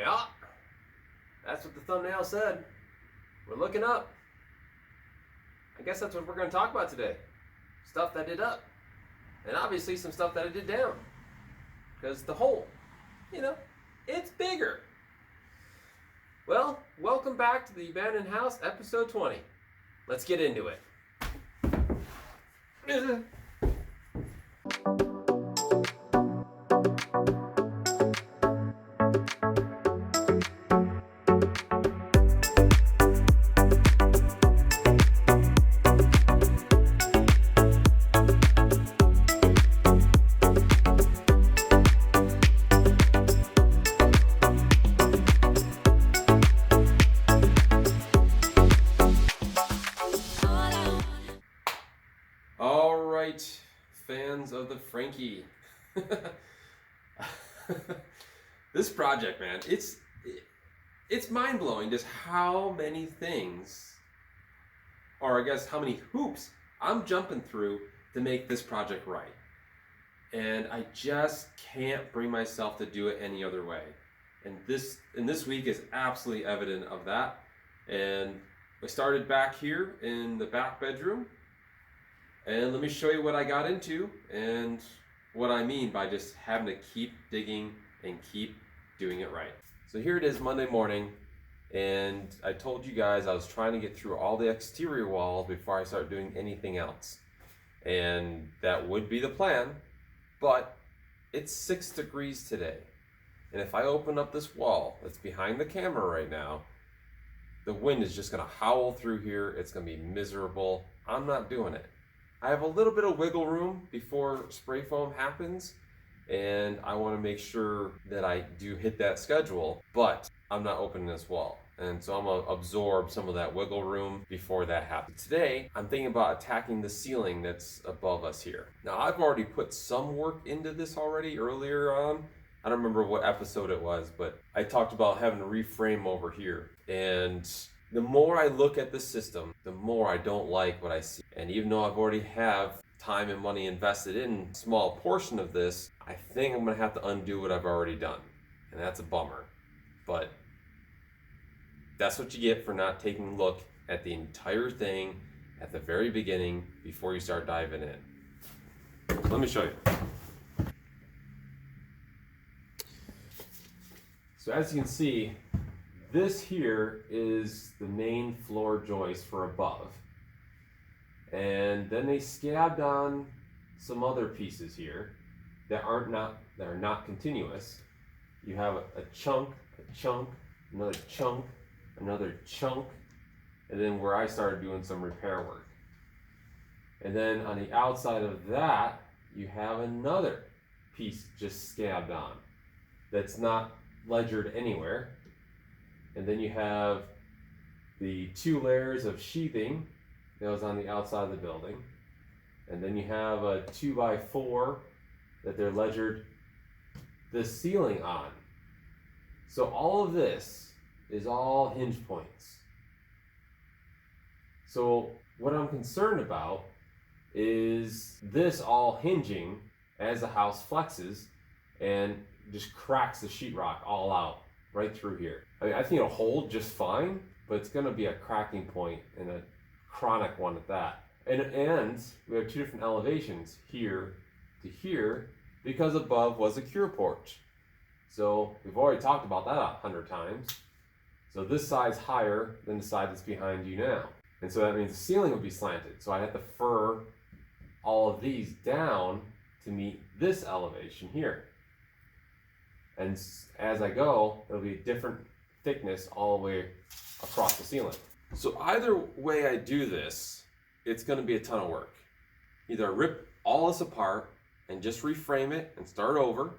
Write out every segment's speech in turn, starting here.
Yeah, that's what the thumbnail said. We're looking up. I guess that's what we're going to talk about today. Stuff that I did up. And obviously some stuff that I did down. Because the hole, it's bigger. Well, welcome back to the Abandoned House, episode 20. Let's get into it. All right, fans of the Frankie. This project, man, it's mind-blowing just how many things, or I guess how many hoops I'm jumping through to make this project right. And I just can't bring myself to do it any other way. And this week is absolutely evident of that. And I started back here in the back bedroom. And let me show you what I got into and what I mean by just having to keep digging and keep doing it right. So here it is Monday morning, and I told you guys I was trying to get through all the exterior walls before I start doing anything else. And that would be the plan, but it's 6 degrees today. And if I open up this wall that's behind the camera right now, the wind is just gonna howl through here. It's gonna be miserable. I'm not doing it. I have a little bit of wiggle room before spray foam happens, and I want to make sure that I do hit that schedule, but I'm not opening this wall. And so I'm going to absorb some of that wiggle room before that happens. Today, I'm thinking about attacking the ceiling that's above us here. Now, I've already put some work into this already earlier on. I don't remember what episode it was, but I talked about having to reframe over here. And the more I look at the system, the more I don't like what I see. And even though I've already have time and money invested in a small portion of this, I think I'm gonna have to undo what I've already done. And that's a bummer. But that's what you get for not taking a look at the entire thing at the very beginning before you start diving in. So let me show you. So as you can see, this here is the main floor joist for above. And then they scabbed on some other pieces here that are not continuous. You have a chunk, another chunk, another chunk, and then where I started doing some repair work. And then on the outside of that, you have another piece just scabbed on that's not ledgered anywhere. And then you have the 2 layers of sheathing that was on the outside of the building. And then you have a 2x4 that they're ledgered the ceiling on. So all of this is all hinge points. So what I'm concerned about is this all hinging as the house flexes and just cracks the sheetrock all out right through here. I mean, I think it'll hold just fine, but it's gonna be a cracking point and a chronic one at that. And we have 2 different elevations, here to here, because above was a cure porch. So we've already talked about that 100 times. So this side's higher than the side that's behind you now. And so that means the ceiling would be slanted. So I have to fur all of these down to meet this elevation here. And as I go, it'll be a different thickness all the way across the ceiling. So either way I do this, it's gonna be a ton of work. Either I rip all this apart and just reframe it and start over,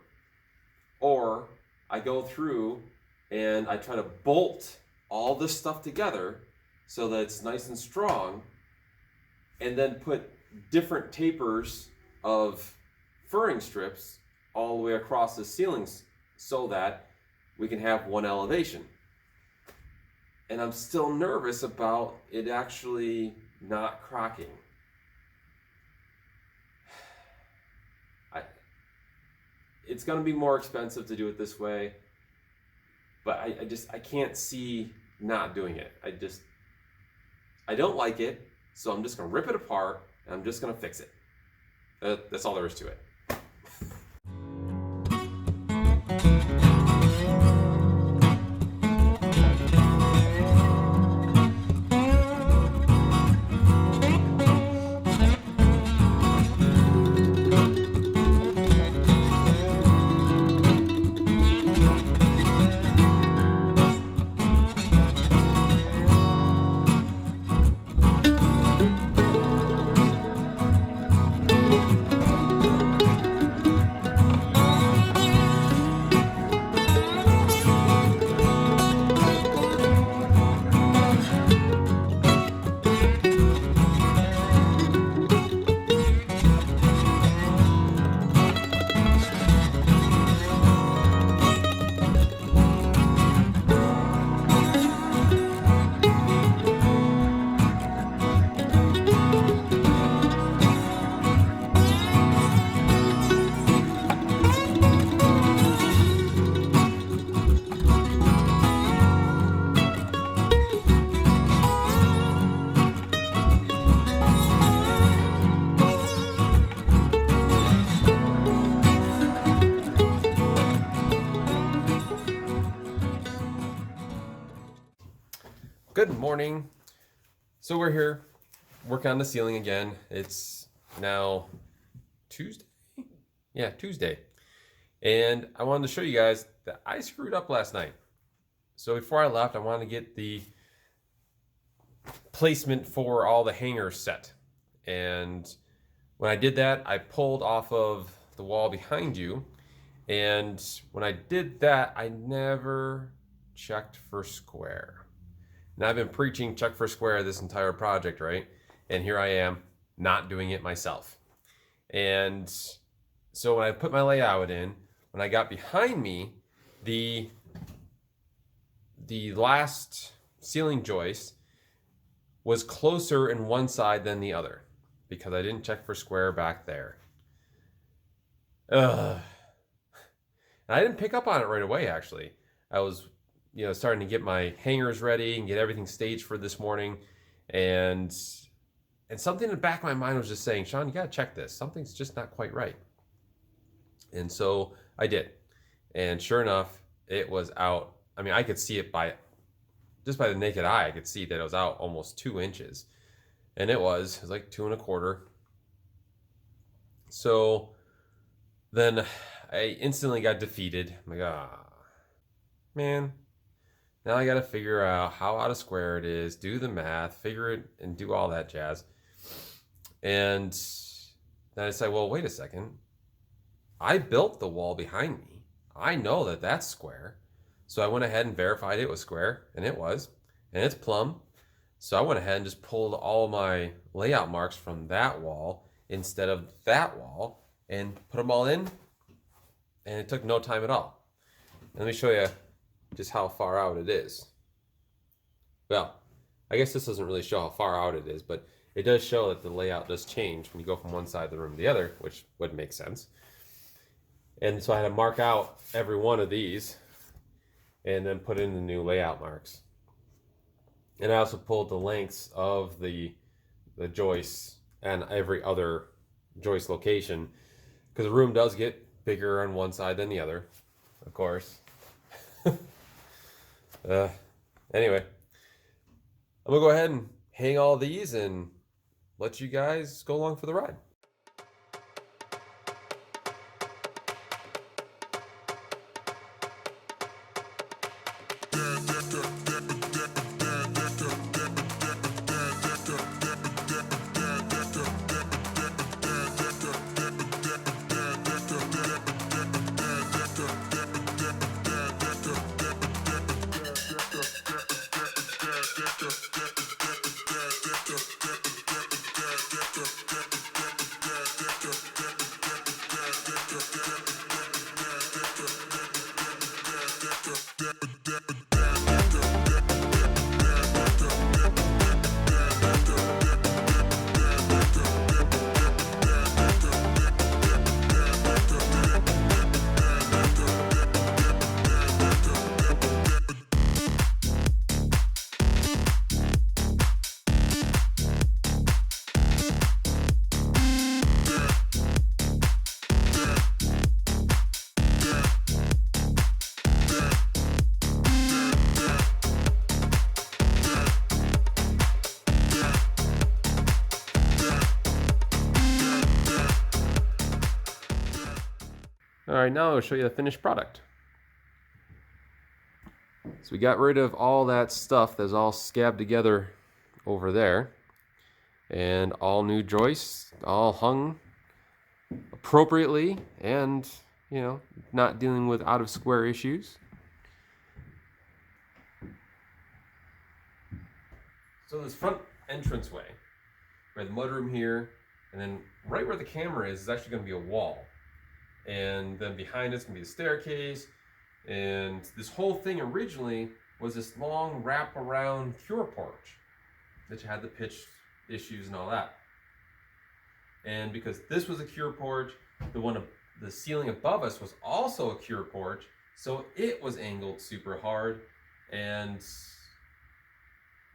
or I go through and I try to bolt all this stuff together so that it's nice and strong, and then put different tapers of furring strips all the way across the ceilings so that we can have one elevation. And I'm still nervous about it actually not cracking. It's going to be more expensive to do it this way. but I can't see not doing it. I don't like it, so I'm just gonna rip it apart and I'm just gonna fix it. That's all there is to it. Good morning. So we're here working on the ceiling again. It's now Tuesday. Yeah, Tuesday. And I wanted to show you guys that I screwed up last night. So before I left, I wanted to get the placement for all the hangers set. And when I did that, I pulled off of the wall behind you. And when I did that, I never checked for square. Now I've been preaching check for square this entire project, right? And here I am not doing it myself. And so when I put my layout in, when I got behind me, the last ceiling joist was closer in one side than the other because I didn't check for square back there. And I didn't pick up on it right away, actually. I was starting to get my hangers ready and get everything staged for this morning. And something in the back of my mind was just saying, Sean, you got to check this. Something's just not quite right. And so I did. And sure enough, it was out. I mean, I could see it just by the naked eye. I could see that it was out almost 2 inches. And it was like 2 1/4. So then I instantly got defeated. I'm like, man. Now I got to figure out how out of square it is, do the math, figure it, and do all that jazz. And then I said, well, wait a second. I built the wall behind me. I know that that's square. So I went ahead and verified it was square, and it was. And it's plumb. So I went ahead and just pulled all my layout marks from that wall instead of that wall and put them all in. And it took no time at all. Let me show you just how far out it is. Well, I guess this doesn't really show how far out it is, but it does show that the layout does change when you go from one side of the room to the other, which would make sense. And so I had to mark out every one of these and then put in the new layout marks. And I also pulled the lengths of the joists and every other joist location because the room does get bigger on one side than the other, of course. Anyway, I'm gonna go ahead and hang all these and let you guys go along for the ride. All right, now I'll show you the finished product. So we got rid of all that stuff that's all scabbed together over there, and all new joists, all hung appropriately, and you know, not dealing with out of square issues. So this front entranceway, we have the mudroom here, and then right where the camera is actually going to be a wall. And then behind it's going to be the staircase. And this whole thing originally was this long wrap-around cure porch that you had the pitch issues and all that. And because this was a cure porch, the ceiling above us was also a cure porch, so it was angled super hard, and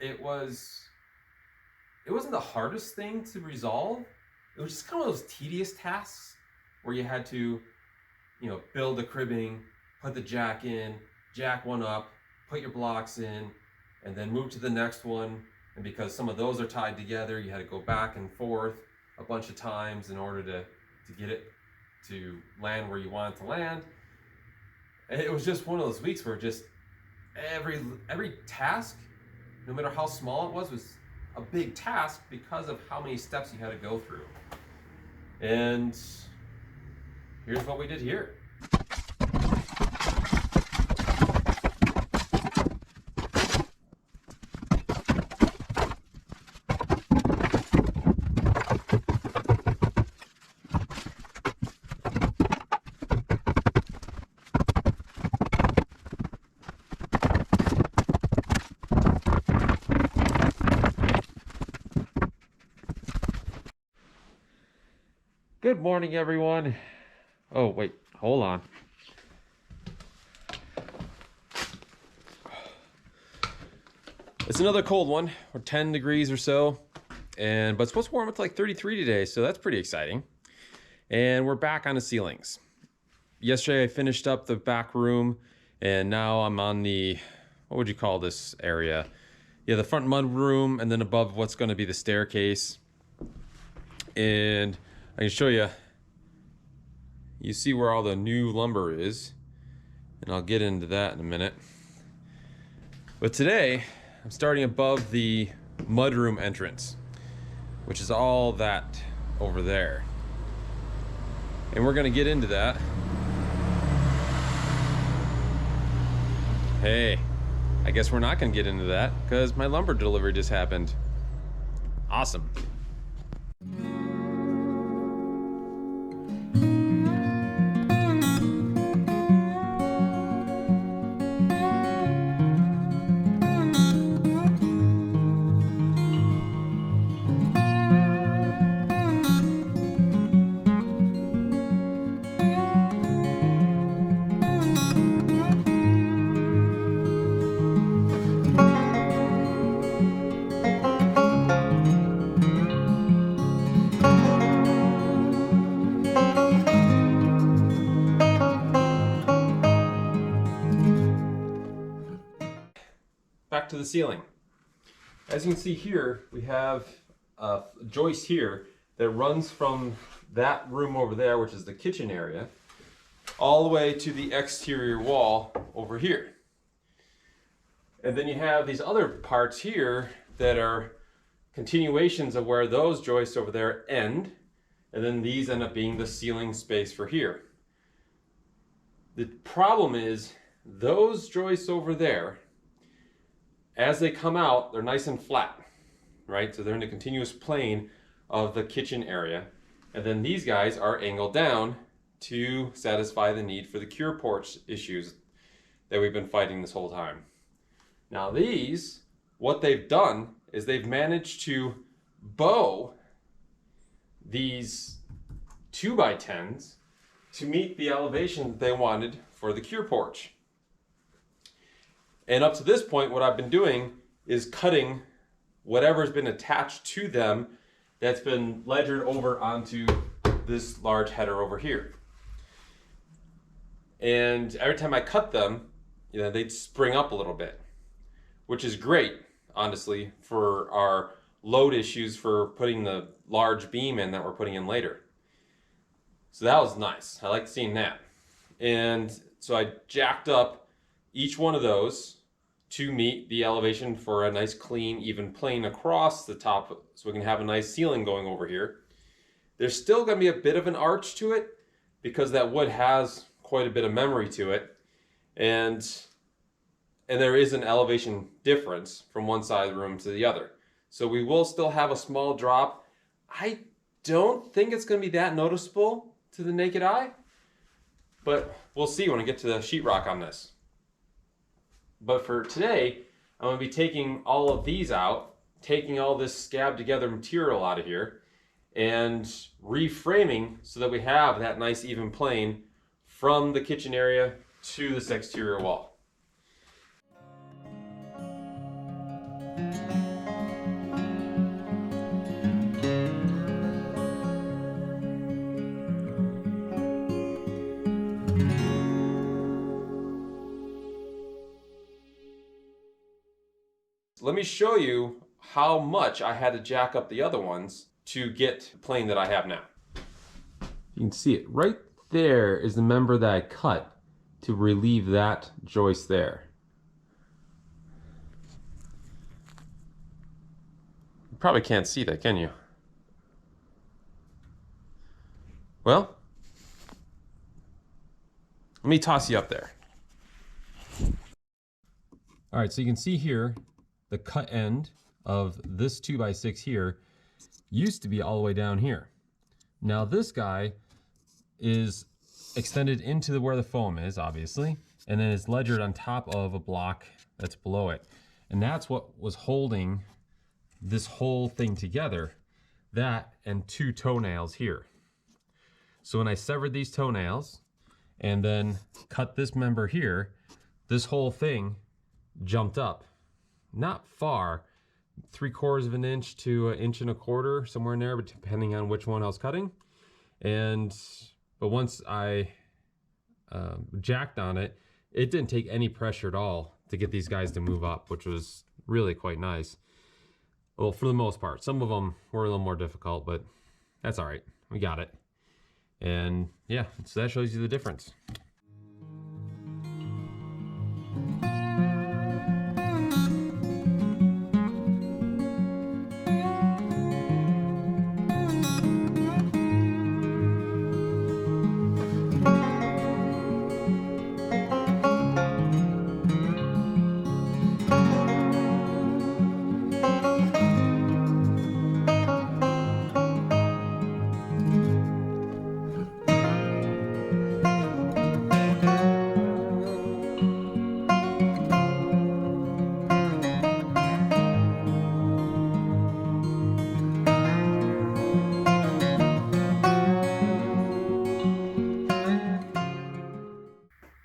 it wasn't the hardest thing to resolve. It was just kind of those tedious tasks where you had to, you know, build the cribbing, put the jack in, jack one up, put your blocks in, and then move to the next one. And because some of those are tied together, you had to go back and forth a bunch of times in order to get it to land where you want it to land. And it was just one of those weeks where just every task, no matter how small it was a big task because of how many steps you had to go through. And here's what we did here. Good morning, everyone. Oh, wait, hold on. It's another cold one. We're 10 degrees or so, but it's supposed to warm up to like 33 today, so that's pretty exciting. And we're back on the ceilings. Yesterday I finished up the back room, and now I'm on the, what would you call this area? Yeah, the front mud room, and then above what's going to be the staircase. And I can show you, you see where all the new lumber is, and I'll get into that in a minute. But today, I'm starting above the mudroom entrance, which is all that over there. And we're gonna get into that. Hey, I guess we're not gonna get into that because my lumber delivery just happened. Awesome. Back to the ceiling. As you can see here, we have a joist here that runs from that room over there, which is the kitchen area, all the way to the exterior wall over here. And then you have these other parts here that are continuations of where those joists over there end, and then these end up being the ceiling space for here. The problem is those joists over there, as they come out, they're nice and flat, right? So they're in a continuous plane of the kitchen area. And then these guys are angled down to satisfy the need for the cure porch issues that we've been fighting this whole time. Now these, what they've done is they've managed to bow these 2x10s to meet the elevation that they wanted for the cure porch. And up to this point, what I've been doing is cutting whatever's been attached to them that's been ledgered over onto this large header over here. And every time I cut them, you know, they'd spring up a little bit, which is great, honestly, for our load issues for putting the large beam in that we're putting in later. So that was nice. I like seeing that. And so I jacked up each one of those to meet the elevation for a nice clean even plane across the top, so we can have a nice ceiling going over here. There's still going to be a bit of an arch to it because that wood has quite a bit of memory to it, and there is an elevation difference from one side of the room to the other. So we will still have a small drop. I don't think it's going to be that noticeable to the naked eye, but we'll see when I get to the sheetrock on this. But for today, I'm going to be taking all of these out, taking all this scabbed together material out of here, and reframing so that we have that nice even plane from the kitchen area to this exterior wall. Let me show you how much I had to jack up the other ones to get the plane that I have now. You can see it right there is the member that I cut to relieve that joist there. You probably can't see that, can you? Well, let me toss you up there. All right, so you can see here the cut end of this 2x6 here used to be all the way down here. Now this guy is extended into where the foam is, obviously, and then it's ledgered on top of a block that's below it. And that's what was holding this whole thing together, that and 2 toenails here. So when I severed these toenails and then cut this member here, this whole thing jumped up. Not far, 3/4 of an inch to 1.25 inches, somewhere in there, but depending on which one I was cutting. But once I jacked on it, it didn't take any pressure at all to get these guys to move up, which was really quite nice. Well, for the most part. Some of them were a little more difficult, but that's all right. We got it. And yeah, so that shows you the difference.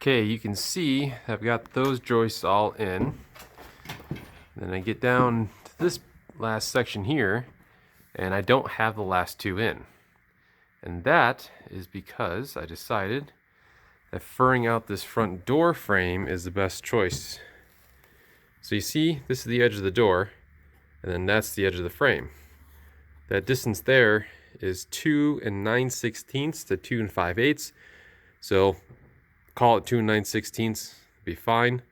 Okay, you can see I've got those joists all in. Then I get down to this last section here, and I don't have the last 2 in. And that is because I decided that furring out this front door frame is the best choice. So you see, this is the edge of the door, and then that's the edge of the frame. That distance there is 2 9/16 to 2 5/8. So call it 2 9/16, be fine.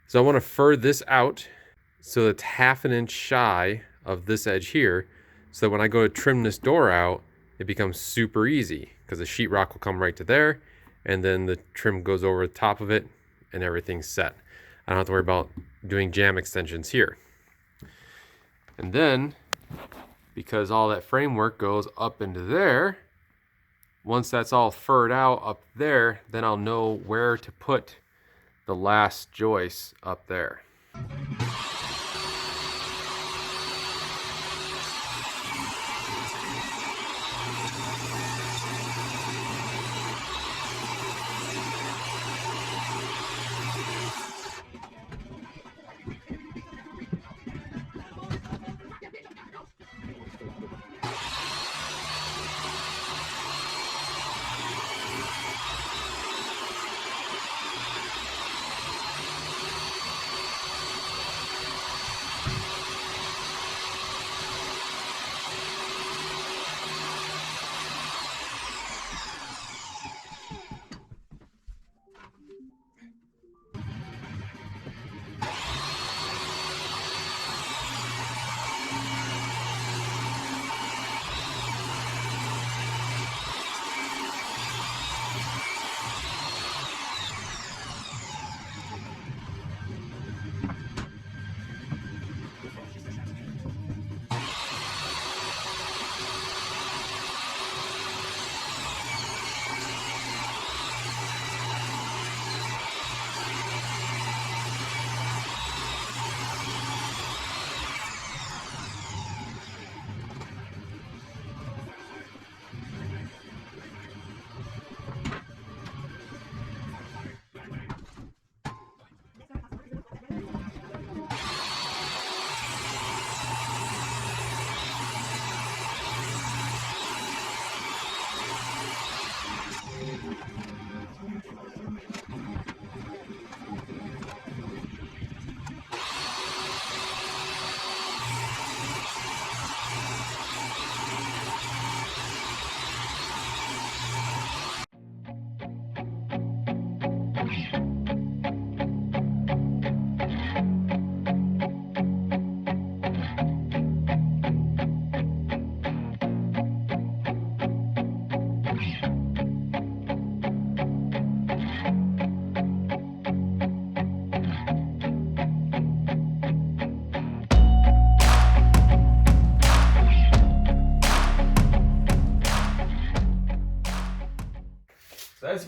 So I want to fur this out so it's 1/2 inch shy of this edge here, so that when I go to trim this door out, it becomes super easy because the sheetrock will come right to there, and then the trim goes over the top of it and everything's set. I don't have to worry about doing jam extensions here. And then, because all that framework goes up into there, once that's all furred out up there, then I'll know where to put the last joist up there.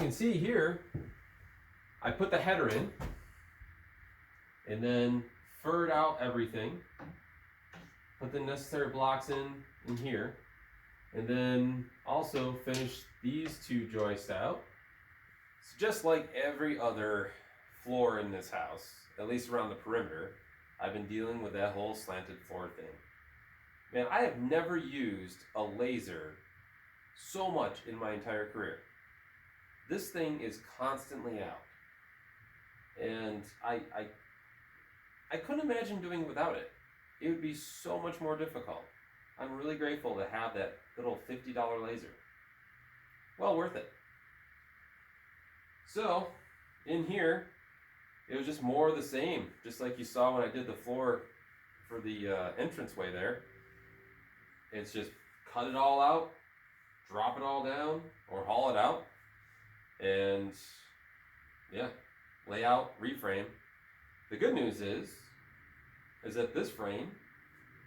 can see here, I put the header in and then furred out everything, put the necessary blocks in here, and then also finished these two joists out. So just like every other floor in this house, at least around the perimeter, I've been dealing with that whole slanted floor thing. Man, I have never used a laser so much in my entire career. This thing is constantly out. And I couldn't imagine doing it without it. It would be so much more difficult. I'm really grateful to have that little $50 laser. Well worth it. So, in here, it was just more of the same, just like you saw when I did the floor for the entranceway there. It's just cut it all out, drop it all down, or haul it out, and yeah, lay out, reframe. The good news is that this frame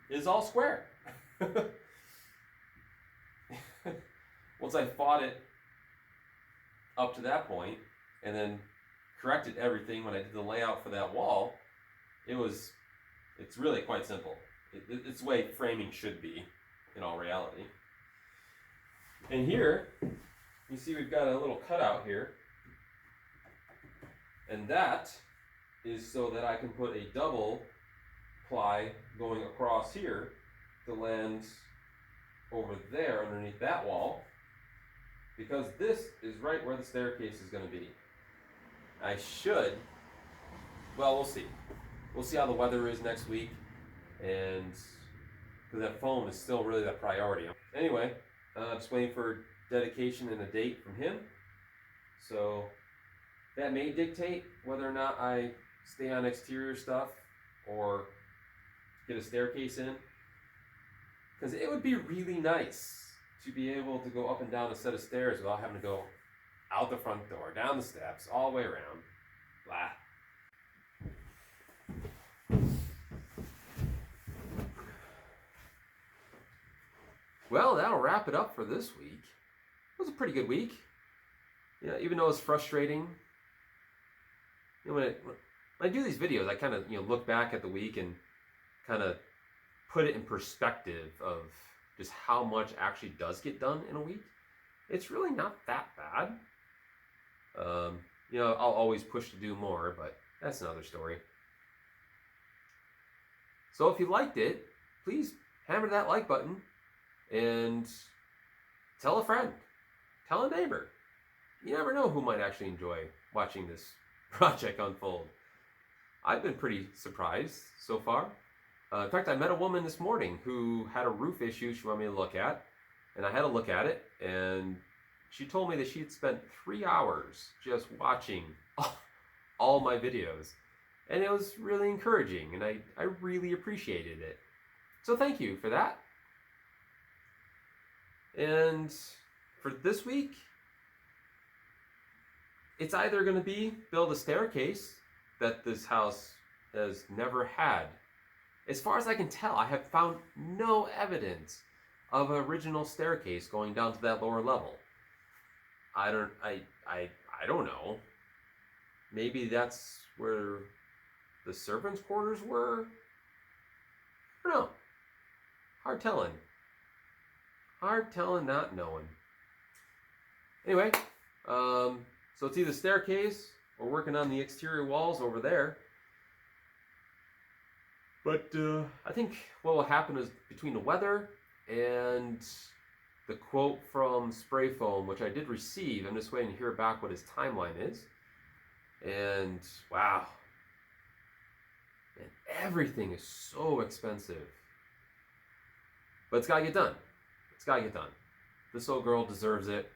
is all square. Once I fought it up to that point, and then corrected everything when I did the layout for that wall, it's really quite simple. It's the way framing should be in all reality. And here, you see we've got a little cutout here, and that is so that I can put a double ply going across here to land over there underneath that wall, because this is right where the staircase is going to be. Well, we'll see. We'll see how the weather is next week, and because that foam is still really the priority. Anyway, just waiting for dedication and a date from him. So that may dictate whether or not I stay on exterior stuff or get a staircase in. Because it would be really nice to be able to go up and down a set of stairs without having to go out the front door, down the steps, all the way around. Blah. Well, that'll wrap it up for this week. It was a pretty good week. Yeah, even though it's frustrating. You know, when I do these videos, I kind of look back at the week and kind of put it in perspective of just how much actually does get done in a week. It's really not that bad. I'll always push to do more, but that's another story. So if you liked it, please hammer that like button and tell a friend, tell a neighbor. You never know who might actually enjoy watching this project unfold. I've been pretty surprised so far. In fact, I met a woman this morning who had a roof issue she wanted me to look at, and I had a look at it, and she told me that she had spent 3 hours just watching all my videos, and it was really encouraging, and I really appreciated it. So thank you for that. And for this week, it's either going to be build a staircase that this house has never had. As far as I can tell, I have found no evidence of an original staircase going down to that lower level. I don't know. Maybe that's where the servants' quarters were? I don't know. Hard telling. Hard telling, not knowing. Anyway, so it's either staircase or working on the exterior walls over there. But I think what will happen is between the weather and the quote from Spray Foam, which I did receive, I'm just waiting to hear back what his timeline is. And wow, man, everything is so expensive. But it's got to get done. It's got to get done. This old girl deserves it.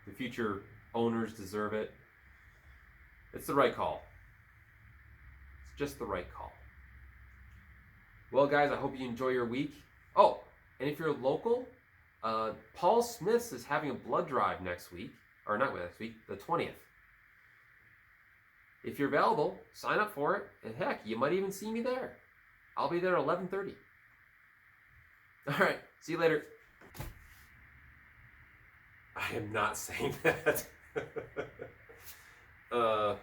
The future owners deserve it. It's the right call. It's just the right call. Well, guys, I hope you enjoy your week. Oh, and if you're local, Paul Smith's is having a blood drive next week. Or not next week, the 20th. If you're available, sign up for it. And heck, you might even see me there. I'll be there at 11:30. All right, see you later. I am not saying that. Uh,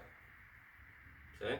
okay.